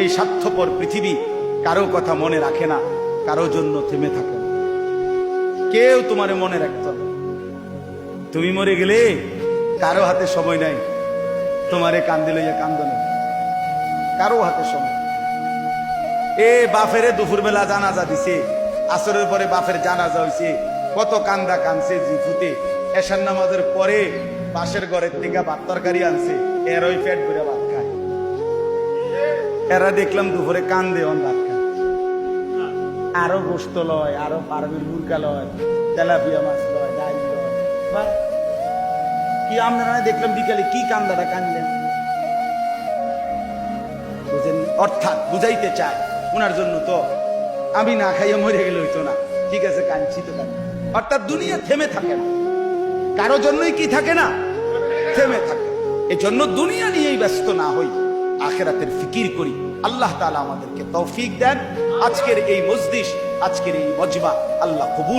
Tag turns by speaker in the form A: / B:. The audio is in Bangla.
A: এই স্বার্থপর পৃথিবী কারো কথা মনে রাখে না, কারো জন্য থেমে থাকে না। কেউ তোমারে মনে রাখত না। তুমি মরে গেলে কারো হাতে সময় নাই তোমারে কান্দে লইয়া কান্দনে, কারো হাতে সময়। এ বাফেরে দুপুর বেলা জানাজা দিছে, আসরের পরে বাফের জানাজা হইছে, কত কান্দা কানছে জিফুতে। এশার নামাজের পরে পাশের ঘরের থেকে ভাত তরকারি আনছে, এর ওই পেট ভরে ভাত খায়। এরা দেখলাম দুপুরে কান্দে অন ভাত খায়। আরো গোস্ত লয়, আরো পারবিল মুরগা লয়, তেলাপিয়া মাছ লয়, ডাল লয়। কি আপনারা দেখলাম বিকালে কি কান্দাটা কানলেন? বুঝেন? অর্থাৎ বুঝাইতে চায় ওনার জন্য তো আমি না খাইয়ে মরে গেলে হইতো না, ঠিক আছে কাঁদছি তো কাঁদছি। অর্থাৎ দুনিয়া থেমে থাকে না, কারো জন্যই কি থাকে না, থেমে থাকে। এজন্য দুনিয়া নিয়েই ব্যস্ত না হই, আখিরাতের ফিকির করি। আল্লাহ তাআলা আমাদেরকে তৌফিক দেন। আজকের এই মজলিস, আজকের এই মজমা আল্লাহ কবুল